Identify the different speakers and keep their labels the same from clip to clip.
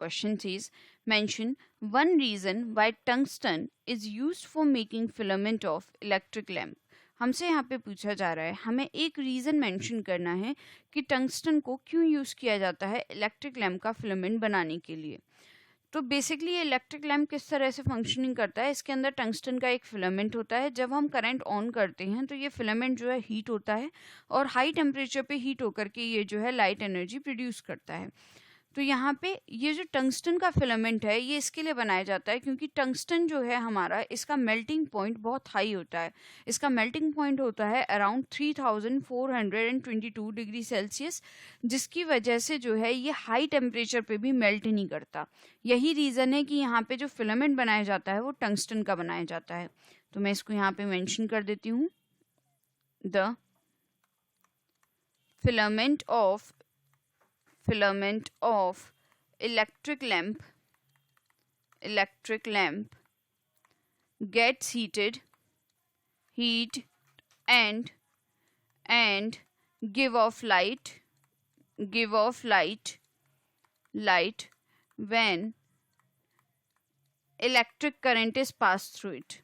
Speaker 1: question says, mention one reason why tungsten is used for making filament of electric lamp. हमसे यहाँ पे पूछा जा रहा है, हमें एक रीज़न मेंशन करना है कि टंगस्टन को क्यों यूज़ किया जाता है इलेक्ट्रिक लैम्प का फिलामेंट बनाने के लिए। तो बेसिकली ये इलेक्ट्रिक लैम्प किस तरह से फंक्शनिंग करता है, इसके अंदर टंगस्टन का एक फिलामेंट होता है। जब हम करंट ऑन करते हैं तो ये फिलामेंट जो है हीट होता है और हाई टेम्परेचर पे हीट होकर के ये जो है लाइट एनर्जी प्रोड्यूस करता है। तो यहाँ पे ये जो टंगस्टन का फिलामेंट है ये इसके लिए बनाया जाता है क्योंकि टंगस्टन जो है हमारा, इसका मेल्टिंग पॉइंट बहुत हाई होता है। इसका मेल्टिंग पॉइंट होता है अराउंड 3422 डिग्री सेल्सियस, जिसकी वजह से जो है ये हाई टेम्परेचर पे भी मेल्ट नहीं करता। यही रीज़न है कि यहाँ पे जो फिलामेंट बनाया जाता है वो टंगस्टन का बनाया जाता है। तो मैं इसको यहाँ पे मेंशन कर देती हूँ, the filament of electric lamp gets heat and give off light when electric current is passed through it.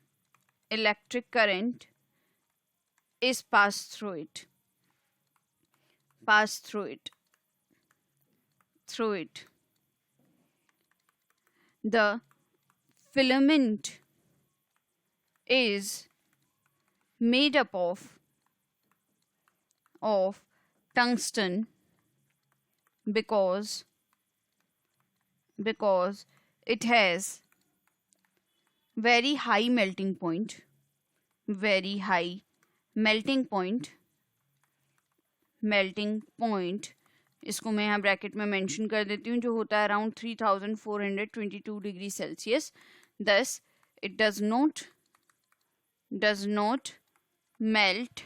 Speaker 1: The filament is made up of tungsten because it has very high melting point. इसको मैं यहाँ bracket में mention कर देती हूँ, जो होता है around 3422 degree Celsius. thus it does not melt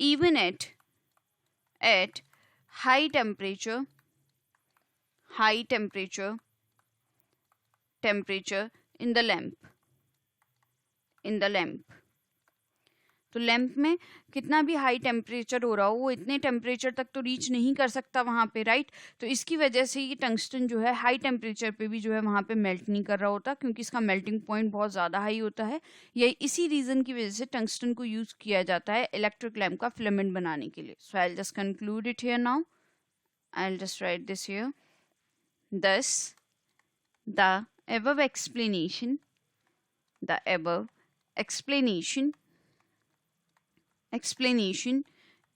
Speaker 1: even at high temperature in the lamp. तो लैंप में कितना भी हाई टेम्परेचर हो रहा हो, वो इतने टेम्परेचर तक तो रीच नहीं कर सकता वहाँ पे, राइट। तो इसकी वजह से ये टंगस्टन जो है हाई टेम्परेचर पे भी जो है वहाँ पे मेल्ट नहीं कर रहा होता, क्योंकि इसका मेल्टिंग पॉइंट बहुत ज़्यादा हाई होता है। यही इसी रीज़न की वजह से टंगस्टन को यूज़ किया जाता है इलेक्ट्रिक लैम्प का फिलामेंट बनाने के लिए। So I will just conclude it here now, I will just write this here. thus the above explanation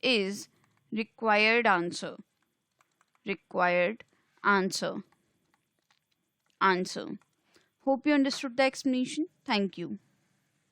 Speaker 1: is required answer. Hope you understood the explanation. Thank you.